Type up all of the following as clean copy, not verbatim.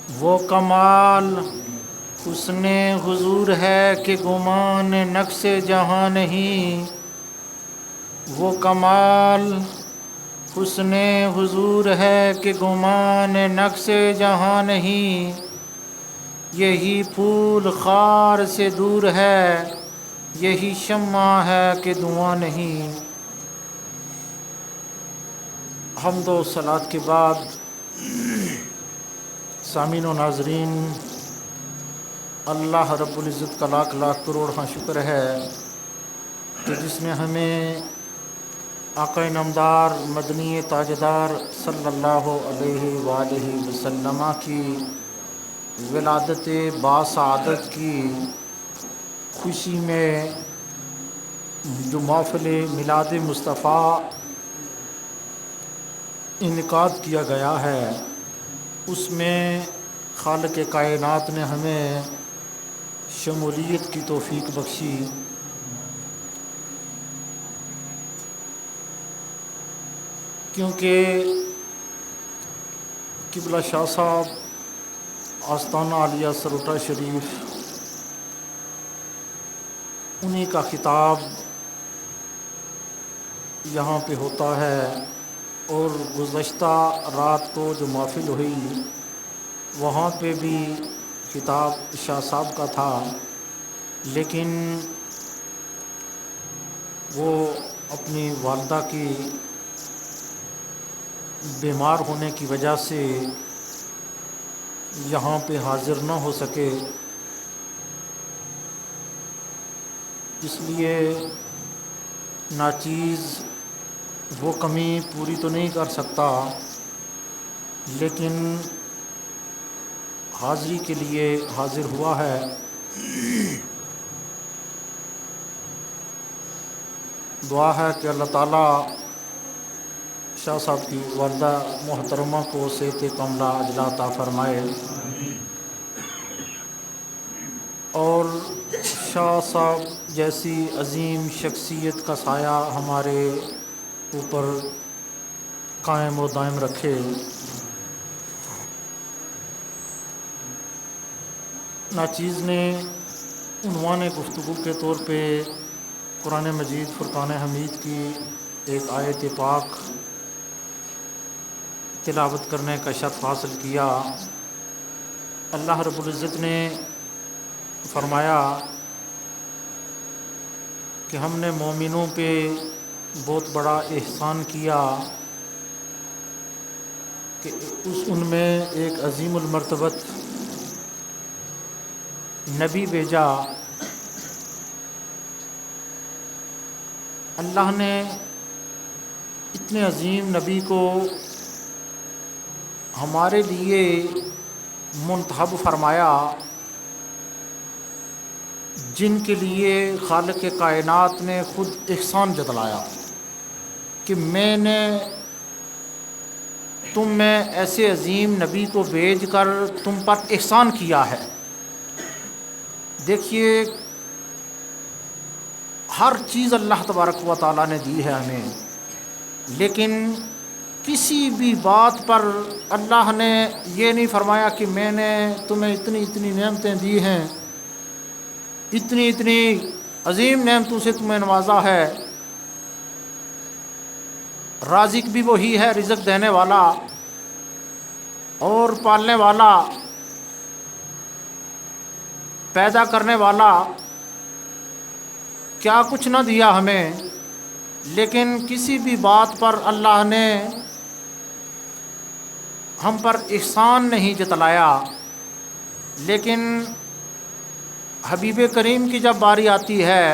وہ کمال حسن حضور ہے کہ گمان نقش جہاں نہیں، وہ کمال حسن حضور ہے کہ گمان نقش جہاں نہیں، یہی پھول خار سے دور ہے، یہی شمع ہے کہ دھواں نہیں۔ حمد و صلات کے بعد سامعین و ناظرین، اللہ رب العزت کا لاکھ لاکھ کروڑ شکر ہے کہ جس نے ہمیں آقا نامدار مدنی تاجدار صلی اللہ علیہ وآلہ وسلم کی ولادت باسعادت کی خوشی میں جو محفل میلاد مصطفیٰ انعقاد کیا گیا ہے، اس میں خالق کائنات نے ہمیں شمولیت کی توفیق بخشی۔ کیونکہ قبلہ شاہ صاحب آستانہ عالیہ سروٹا شریف، انہی کا خطاب یہاں پہ ہوتا ہے، اور گزشتہ رات کو جو محفل ہوئی وہاں پہ بھی خطاب شاہ صاحب کا تھا، لیکن وہ اپنی والدہ کی بیمار ہونے کی وجہ سے یہاں پہ حاضر نہ ہو سکے، اس لیے ناچیز وہ کمی پوری تو نہیں کر سکتا، لیکن حاضری کے لیے حاضر ہوا ہے۔ دعا ہے کہ اللہ تعالیٰ شاہ صاحب کی والدہ محترمہ کو صحت کاملہ عاجلہ عطا فرمائے، اور شاہ صاحب جیسی عظیم شخصیت کا سایہ ہمارے اوپر قائم و دائم رکھے۔ ناچیز نے عنوان گفتگو کے طور پہ قرآن مجید فرقان حمید کی ایک آیت پاک تلاوت کرنے کا شرف حاصل کیا۔ اللہ رب العزت نے فرمایا کہ ہم نے مومنوں پہ بہت بڑا احسان کیا کہ ان میں ایک عظیم المرتبت نبی بھیجا۔ اللہ نے اتنے عظیم نبی کو ہمارے لیے منتخب فرمایا، جن کے لیے خالق کائنات نے خود احسان جتلایا کہ میں نے تم میں ایسے عظیم نبی کو بھیج کر تم پر احسان کیا ہے۔ دیکھیے، ہر چیز اللہ تبارک و تعالیٰ نے دی ہے ہمیں، لیکن کسی بھی بات پر اللہ نے یہ نہیں فرمایا کہ میں نے تمہیں اتنی اتنی نعمتیں دی ہیں، اتنی اتنی عظیم نعمتوں سے تمہیں نوازا ہے۔ رازق بھی وہی ہے، رزق دینے والا اور پالنے والا، پیدا کرنے والا، کیا کچھ نہ دیا ہمیں، لیکن کسی بھی بات پر اللہ نے ہم پر احسان نہیں جتلایا۔ لیکن حبیب کریم کی جب باری آتی ہے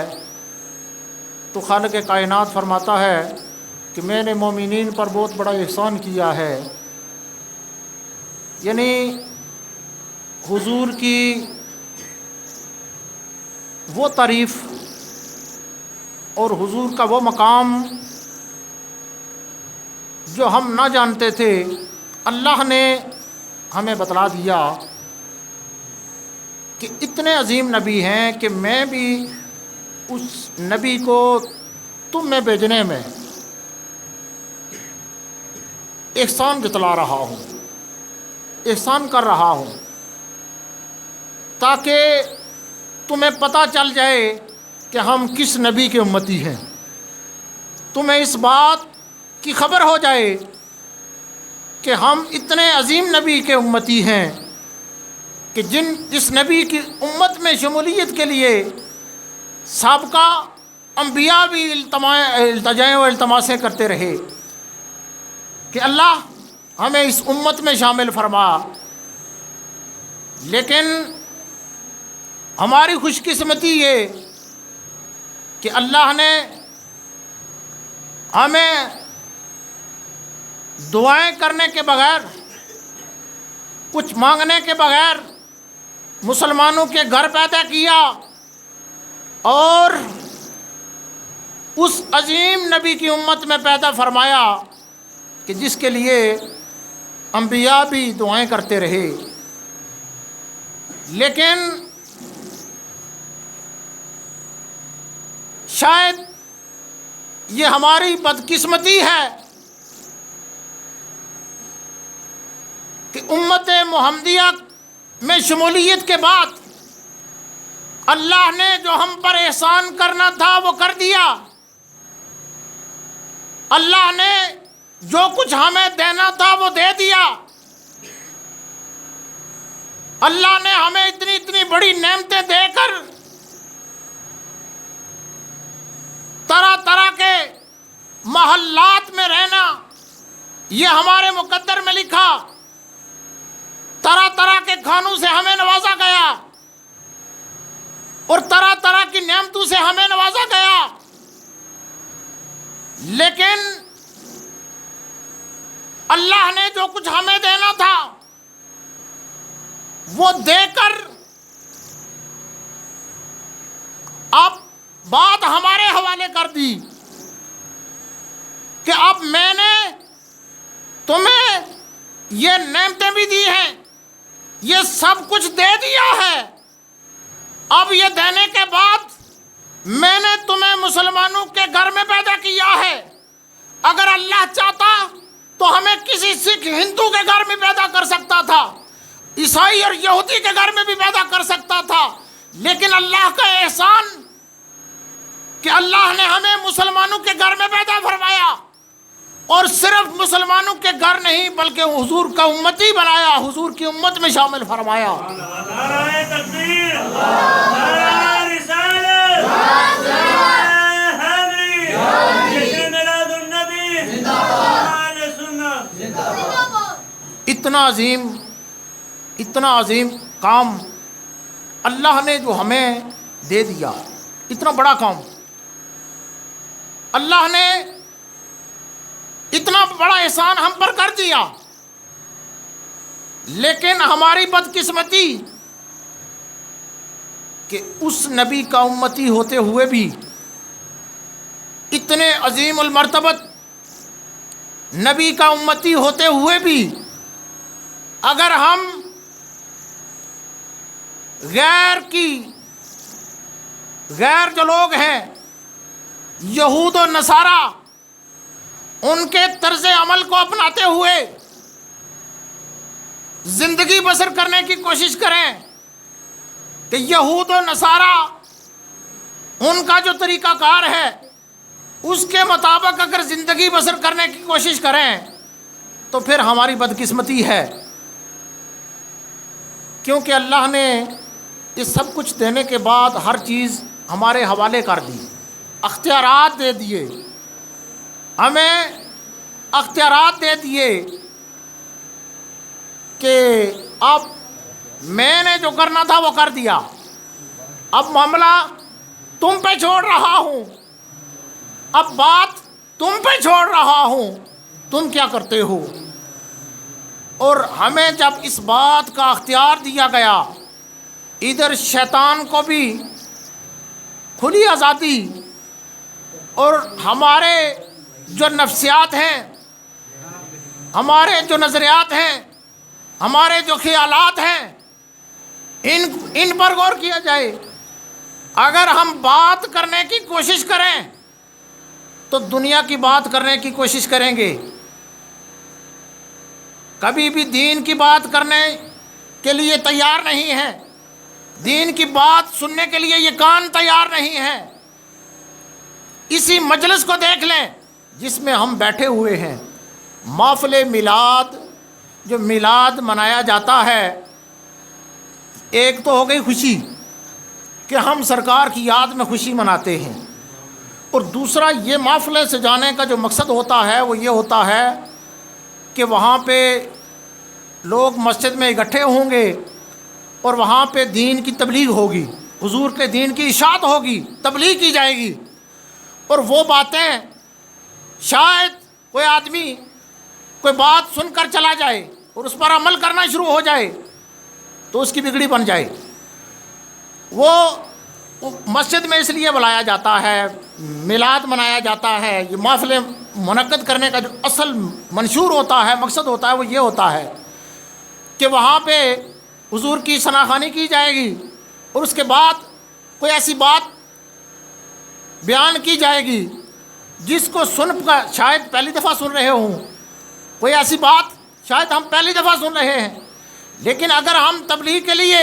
تو خالق کائنات فرماتا ہے کہ میں نے مومنین پر بہت بڑا احسان کیا ہے، یعنی حضور کی وہ تعریف اور حضور کا وہ مقام جو ہم نہ جانتے تھے، اللہ نے ہمیں بتلا دیا کہ اتنے عظیم نبی ہیں کہ میں بھی اس نبی کو تم میں بھیجنے میں احسان جتلا رہا ہوں۔ احسان کر رہا ہوں تاکہ تمہیں پتہ چل جائے کہ ہم کس نبی کے امتی ہیں، تمہیں اس بات کی خبر ہو جائے کہ ہم اتنے عظیم نبی کے امتی ہیں کہ جس نبی کی امت میں شمولیت کے لیے سابقہ انبیاء بھی التجائیں و التماسیں کرتے رہے کہ اللہ ہمیں اس امت میں شامل فرما، لیکن ہماری خوش قسمتی یہ کہ اللہ نے ہمیں دعائیں کرنے کے بغیر، کچھ مانگنے کے بغیر مسلمانوں کے گھر پیدا کیا اور اس عظیم نبی کی امت میں پیدا فرمایا کہ جس کے لیے انبیاء بھی دعائیں کرتے رہے۔ لیکن شاید یہ ہماری بدقسمتی ہے کہ امت محمدیہ میں شمولیت کے بعد اللہ نے جو ہم پر احسان کرنا تھا وہ کر دیا، اللہ نے جو کچھ ہمیں دینا تھا وہ دے دیا، اللہ نے ہمیں اتنی اتنی بڑی نعمتیں دے کر طرح طرح کے محلات میں رہنا، یہ ہمارے مقدر میں لکھا، طرح طرح کے کھانوں سے ہمیں نوازا گیا اور طرح طرح کی نعمتوں سے ہمیں نوازا گیا، لیکن اللہ نے جو کچھ ہمیں دینا تھا وہ دے کر اب بات ہمارے حوالے کر دی کہ اب میں نے تمہیں یہ نعمتیں بھی دی ہیں، یہ سب کچھ دے دیا ہے، اب یہ دینے کے بعد میں نے تمہیں مسلمانوں کے گھر میں پیدا کیا ہے، اگر اللہ چاہتا تو ہمیں کسی سکھ ہندو کے گھر میں پیدا کر سکتا تھا، عیسائی اور یہودی کے گھر میں بھی پیدا کر سکتا تھا، لیکن اللہ کا احسان کہ اللہ نے ہمیں مسلمانوں کے گھر میں پیدا فرمایا، اور صرف مسلمانوں کے گھر نہیں بلکہ حضور کا امتی بنایا، حضور کی امت میں شامل فرمایا۔ نعرہ تکبیر، نعرہ رسالت، نعرہ حیدری، جشن میلاد النبی، اہل سنت۔ اتنا عظیم کام اللہ نے جو ہمیں دے دیا، اتنا بڑا کام اللہ نے، اتنا بڑا احسان ہم پر کر دیا، لیکن ہماری بدقسمتی کہ اس نبی کا امتی ہوتے ہوئے بھی، اتنے عظیم المرتبت نبی کا امتی ہوتے ہوئے بھی اگر ہم غیر جو لوگ ہیں یہود و نصارہ، ان کے طرز عمل کو اپناتے ہوئے زندگی بسر کرنے کی کوشش کریں کہ یہود و نصارہ ان کا جو طریقہ کار ہے اس کے مطابق اگر زندگی بسر کرنے کی کوشش کریں تو پھر ہماری بدقسمتی ہے، کیونکہ اللہ نے یہ سب کچھ دینے کے بعد ہر چیز ہمارے حوالے کر دی، اختیارات دے دیے، ہمیں اختیارات دے دیے کہ اب میں نے جو کرنا تھا وہ کر دیا، اب معاملہ تم پہ چھوڑ رہا ہوں، اب بات تم پہ چھوڑ رہا ہوں، تم کیا کرتے ہو۔ اور ہمیں جب اس بات کا اختیار دیا گیا، ادھر شیطان کو بھی کھلی آزادی، اور ہمارے جو نفسیات ہیں، ہمارے جو نظریات ہیں، ہمارے جو خیالات ہیں، ان پر غور کیا جائے۔ اگر ہم بات کرنے کی کوشش کریں تو دنیا کی بات کرنے کی کوشش کریں گے، کبھی بھی دین کی بات کرنے کے لیے تیار نہیں ہیں، دین کی بات سننے کے لیے یہ کان تیار نہیں ہیں۔ اسی مجلس کو دیکھ لیں جس میں ہم بیٹھے ہوئے ہیں، محفل میلاد، جو میلاد منایا جاتا ہے، ایک تو ہو گئی خوشی کہ ہم سرکار کی یاد میں خوشی مناتے ہیں، اور دوسرا یہ محفل سے جانے کا جو مقصد ہوتا ہے وہ یہ ہوتا ہے کہ وہاں پہ لوگ مسجد میں اکٹھے ہوں گے اور وہاں پہ دین کی تبلیغ ہوگی، حضور کے دین کی اشاعت ہوگی، تبلیغ کی جائے گی، اور وہ باتیں شاید کوئی آدمی کوئی بات سن کر چلا جائے اور اس پر عمل کرنا شروع ہو جائے تو اس کی بگڑی بن جائے۔ وہ مسجد میں اس لیے بلایا جاتا ہے، میلاد منایا جاتا ہے، یہ محفل منعقد کرنے کا جو اصل منشور ہوتا ہے، مقصد ہوتا ہے، وہ یہ ہوتا ہے کہ وہاں پہ حضور کی ثناخوانی کی جائے گی، اور اس کے بعد کوئی ایسی بات بیان کی جائے گی جس کو سن کر شاید پہلی دفعہ سن رہے ہوں، کوئی ایسی بات شاید ہم پہلی دفعہ سن رہے ہیں، لیکن اگر ہم تبلیغ کے لیے،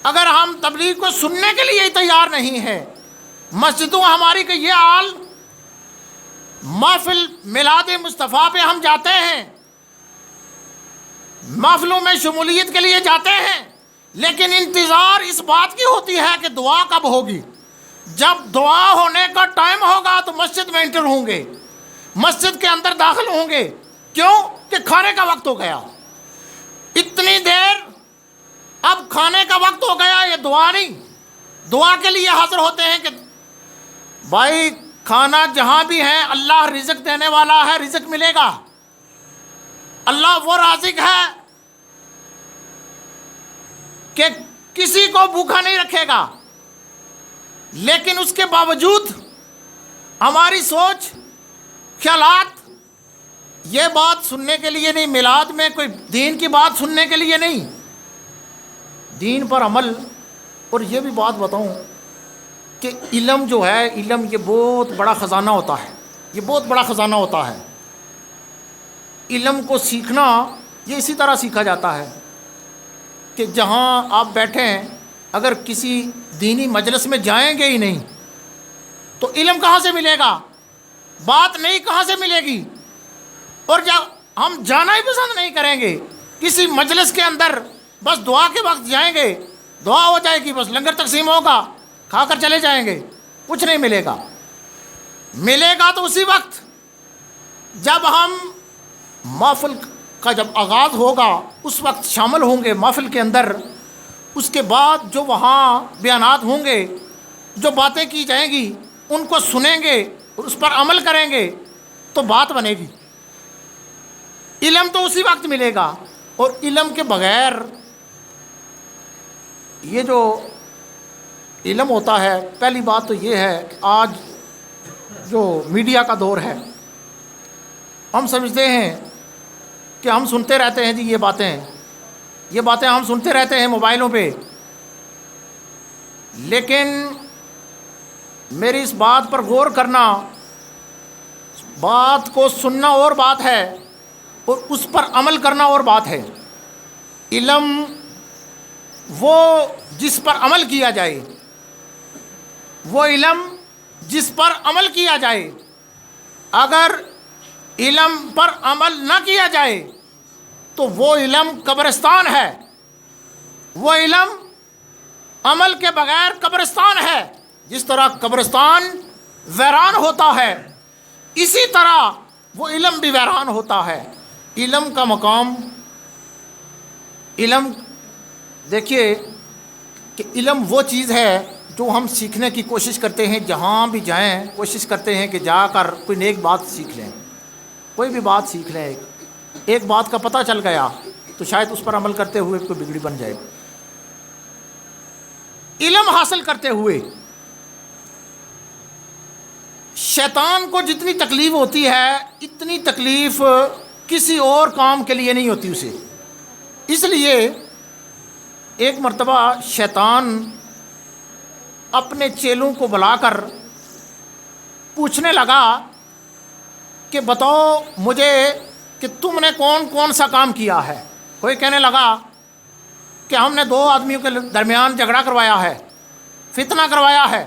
اگر ہم تبلیغ کو سننے کے لیے تیار نہیں ہیں، مسجدوں ہماری کہ یہ حال، محفل میلاد مصطفیٰ پہ ہم جاتے ہیں، محفلوں میں شمولیت کے لیے جاتے ہیں، لیکن انتظار اس بات کی ہوتی ہے کہ دعا کب ہوگی۔ جب دعا ہونے کا ٹائم ہوگا تو مسجد میں انٹر ہوں گے، مسجد کے اندر داخل ہوں گے، کیوں کہ کھانے کا وقت ہو گیا، اتنی دیر، اب کھانے کا وقت ہو گیا، یہ دعا نہیں، دعا کے لیے حاضر ہوتے ہیں کہ بھائی کھانا جہاں بھی ہے اللہ رزق دینے والا ہے، رزق ملے گا، اللہ وہ رازق ہے کہ کسی کو بھوکا نہیں رکھے گا، لیکن اس کے باوجود ہماری سوچ، خیالات یہ بات سننے کے لیے نہیں، میلاد میں کوئی دین کی بات سننے کے لیے نہیں، دین پر عمل۔ اور یہ بھی بات بتاؤں کہ علم جو ہے، علم یہ بہت بڑا خزانہ ہوتا ہے، یہ بہت بڑا خزانہ ہوتا ہے۔ علم کو سیکھنا یہ اسی طرح سیکھا جاتا ہے کہ جہاں آپ بیٹھے ہیں، اگر کسی دینی مجلس میں جائیں گے ہی نہیں تو علم کہاں سے ملے گا، بات نہیں کہاں سے ملے گی۔ اور جب ہم جانا ہی پسند نہیں کریں گے کسی مجلس کے اندر، بس دعا کے وقت جائیں گے، دعا ہو جائے گی، بس لنگر تقسیم ہوگا، کھا کر چلے جائیں گے، کچھ نہیں ملے گا۔ ملے گا تو اسی وقت جب ہم محفل کا جب آغاز ہوگا اس وقت شامل ہوں گے محفل کے اندر، اس کے بعد جو وہاں بیانات ہوں گے، جو باتیں کی جائیں گی ان کو سنیں گے اور اس پر عمل کریں گے تو بات بنے گی۔ علم تو اسی وقت ملے گا، اور علم کے بغیر یہ جو علم ہوتا ہے، پہلی بات تو یہ ہے کہ آج جو میڈیا کا دور ہے، ہم سمجھتے ہیں کہ ہم سنتے رہتے ہیں جی یہ باتیں ہم سنتے رہتے ہیں موبائلوں پہ، لیکن میری اس بات پر غور کرنا، بات کو سننا اور بات ہے اور اس پر عمل کرنا اور بات ہے۔ علم وہ جس پر عمل کیا جائے، وہ علم جس پر عمل کیا جائے، اگر علم پر عمل نہ کیا جائے تو وہ علم قبرستان ہے، وہ علم عمل کے بغیر قبرستان ہے۔ جس طرح قبرستان ویران ہوتا ہے اسی طرح وہ علم بھی ویران ہوتا ہے۔ علم کا مقام، علم دیکھیے کہ علم وہ چیز ہے جو ہم سیکھنے کی کوشش کرتے ہیں، جہاں بھی جائیں کوشش کرتے ہیں کہ جا کر کوئی نیک بات سیکھ لیں، کوئی بھی بات سیکھ لیں، ایک بات کا پتہ چل گیا تو شاید اس پر عمل کرتے ہوئے کوئی بگڑی بن جائے۔ علم حاصل کرتے ہوئے شیطان کو جتنی تکلیف ہوتی ہے اتنی تکلیف کسی اور کام کے لیے نہیں ہوتی اسے۔ اس لیے ایک مرتبہ شیطان اپنے چیلوں کو بلا کر پوچھنے لگا کہ بتاؤ مجھے کہ تم نے کون کون سا کام کیا ہے. کوئی کہنے لگا کہ ہم نے 2 آدمیوں کے درمیان جھگڑا کروایا ہے, فتنہ کروایا ہے.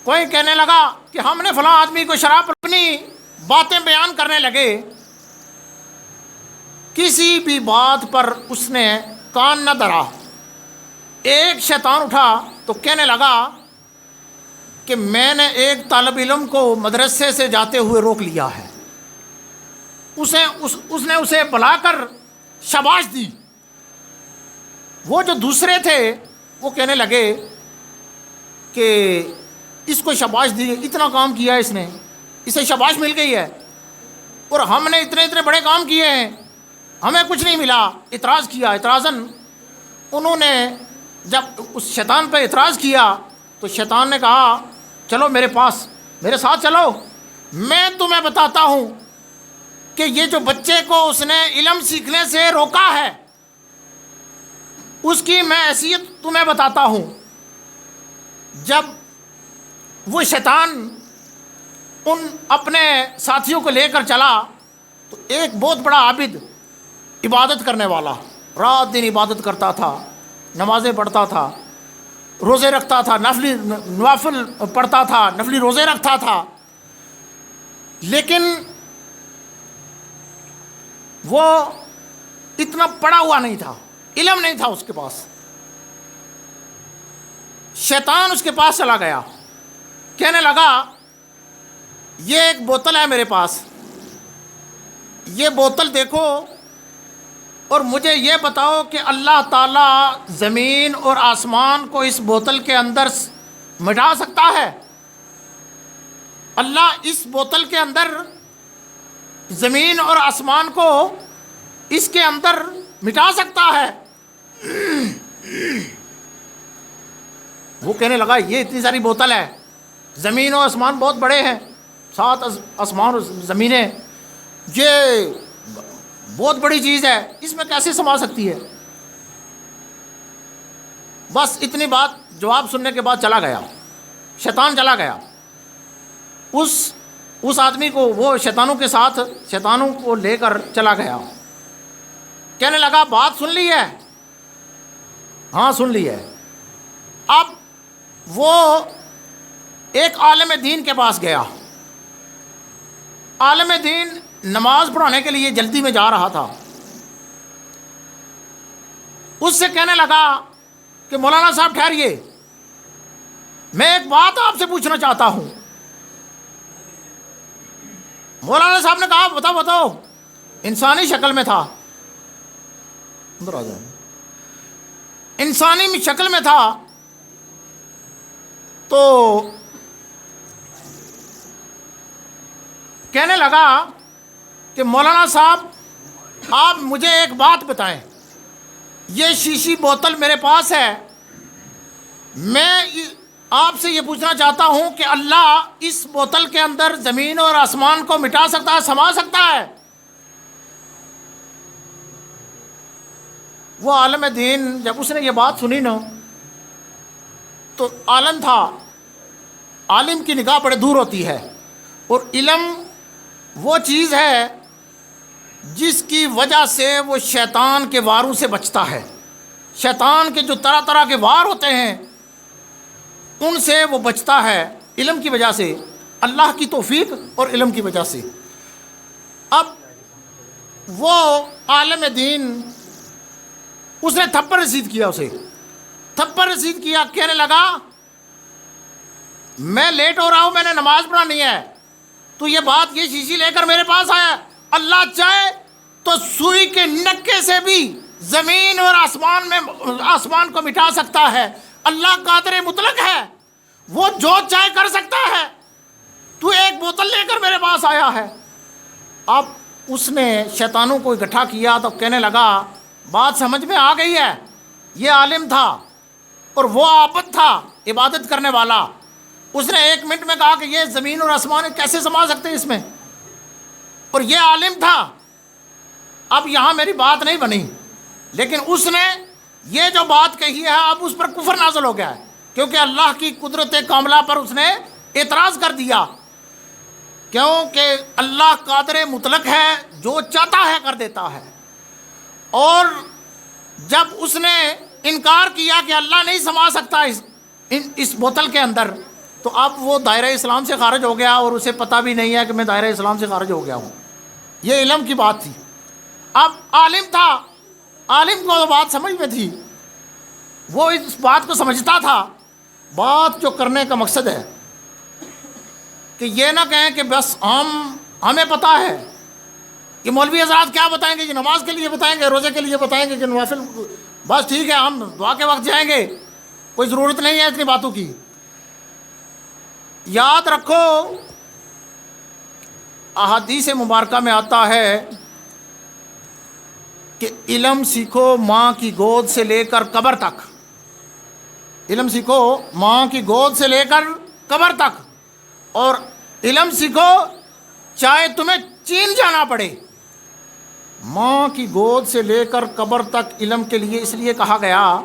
کوئی کہنے لگا کہ ہم نے فلاں آدمی کو شراب, اپنی باتیں بیان کرنے لگے. کسی بھی بات پر اس نے کان نہ دھرا. ایک شیطان اٹھا تو کہنے لگا کہ میں نے ایک طالب علم کو مدرسے سے جاتے ہوئے روک لیا ہے. اس نے اسے بلا کر شاباش دی. وہ جو دوسرے تھے وہ کہنے لگے کہ اس کو شاباش دی, اتنا کام کیا اس نے, اسے شاباش مل گئی ہے, اور ہم نے اتنے بڑے کام کیے ہیں, ہمیں کچھ نہیں ملا. اعتراض کیا. اعتراضاً انہوں نے جب اس شیطان پہ اعتراض کیا تو شیطان نے کہا چلو میرے پاس, میرے ساتھ چلو, میں تمہیں بتاتا ہوں کہ یہ جو بچے کو اس نے علم سیکھنے سے روکا ہے اس کی میں حیثیت تمہیں بتاتا ہوں. جب وہ شیطان ان اپنے ساتھیوں کو لے کر چلا تو ایک بہت بڑا عابد, عبادت کرنے والا, رات دن عبادت کرتا تھا, نمازیں پڑھتا تھا, روزے رکھتا تھا, نوافل پڑھتا تھا, نفلی روزے رکھتا تھا, لیکن وہ اتنا پڑھا ہوا نہیں تھا, علم نہیں تھا اس کے پاس. شیطان اس کے پاس چلا گیا, کہنے لگا یہ ایک بوتل ہے میرے پاس, یہ بوتل دیکھو اور مجھے یہ بتاؤ کہ اللہ تعالیٰ زمین اور آسمان کو اس بوتل کے اندر مٹا سکتا ہے؟ اللہ اس بوتل کے اندر زمین اور آسمان کو اس کے اندر مٹا سکتا ہے؟ وہ کہنے لگا یہ اتنی ساری بوتل ہے, زمین اور آسمان بہت بڑے ہیں, 7 آسمان اور زمینیں, یہ بہت بڑی چیز ہے, اس میں کیسے سما سکتی ہے؟ بس اتنی بات جواب سننے کے بعد چلا گیا, شیطان چلا گیا. اس آدمی کو وہ شیطانوں کے ساتھ, شیطانوں کو لے کر چلا گیا. کہنے لگا بات سن لی ہے؟ ہاں سن لی ہے. اب وہ ایک عالم دین کے پاس گیا. عالم دین نماز پڑھانے کے لیے جلدی میں جا رہا تھا. اس سے کہنے لگا کہ مولانا صاحب ٹھہریے, میں ایک بات آپ سے پوچھنا چاہتا ہوں. مولانا صاحب نے کہا بتاؤ. انسانی شکل میں تھا, اندر آ جائیں, انسانی شکل میں تھا. تو کہنے لگا کہ مولانا صاحب آپ مجھے ایک بات بتائیں, یہ شیشی بوتل میرے پاس ہے, میں آپ سے یہ پوچھنا چاہتا ہوں کہ اللہ اس بوتل کے اندر زمین اور آسمان کو مٹا سکتا ہے, سما سکتا ہے؟ وہ عالم دین جب اس نے یہ بات سنی نا تو عالم تھا, عالم کی نگاہ بڑے دور ہوتی ہے, اور علم وہ چیز ہے جس کی وجہ سے وہ شیطان کے واروں سے بچتا ہے. شیطان کے جو طرح طرح کے وار ہوتے ہیں ان سے وہ بچتا ہے علم کی وجہ سے, اللہ کی توفیق اور علم کی وجہ سے. اب وہ عالم دین اس نے تھپڑ رسید کیا, اسے تھپڑ رسید کیا. کہنے لگا میں لیٹ ہو رہا ہوں, میں نے نماز پڑھانی ہے, تو یہ بات یہ شیشی لے کر میرے پاس آیا. اللہ چاہے تو سوئی کے نکے سے بھی زمین اور آسمان کو مٹا سکتا ہے. اللہ قادر مطلق ہے, وہ جو چاہے کر سکتا ہے. تو ایک بوتل لے کر میرے پاس آیا ہے. اب اس نے شیطانوں کو اکٹھا کیا تو کہنے لگا بات سمجھ میں آ گئی ہے, یہ عالم تھا اور وہ عابد تھا, عبادت کرنے والا. اس نے 1 منٹ میں کہا کہ یہ زمین اور آسمان کیسے سما سکتے اس میں, اور یہ عالم تھا. اب یہاں میری بات نہیں بنی, لیکن اس نے یہ جو بات کہی ہے اب اس پر کفر نازل ہو گیا ہے, کیونکہ اللہ کی قدرت کاملہ پر اس نے اعتراض کر دیا. کیونکہ اللہ قادر مطلق ہے، جو چاہتا ہے کر دیتا ہے۔ اور جب اس نے انکار کیا کہ اللہ نہیں سما سکتا اس بوتل کے اندر، تو اب وہ دائرہ اسلام سے خارج ہو گیا، اور اسے پتہ بھی نہیں ہے کہ میں دائرہ اسلام سے خارج ہو گیا ہوں۔ یہ علم کی بات تھی۔ اب عالم تھا، عالم کو بات سمجھ میں تھی، وہ اس بات کو سمجھتا تھا۔ بات جو کرنے کا مقصد ہے کہ یہ نہ کہیں کہ بس ہمیں پتہ ہے کہ مولوی حضرات کیا بتائیں گے، کہ نماز کے لیے بتائیں گے، روزے کے لیے بتائیں گے، کہ نوافل، بس ٹھیک ہے ہم دعا کے وقت جائیں گے، کوئی ضرورت نہیں ہے اتنی باتوں کی۔ یاد رکھو، احادیث مبارکہ میں آتا ہے کہ علم سیکھو ماں کی گود سے لے کر قبر تک، علم سیکھو ماں کی گود سے لے کر قبر تک، اور علم سیکھو چاہے تمہیں چین جانا پڑے۔ ماں کی گود سے لے کر قبر تک علم کے لیے اس لیے کہا گیا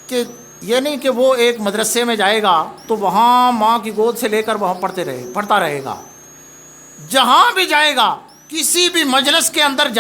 کہ یہ نہیں کہ وہ ایک مدرسے میں جائے گا تو وہاں ماں کی گود سے لے کر وہاں پڑھتا رہے گا، جہاں بھی جائے گا، کسی بھی مجلس کے اندر جائے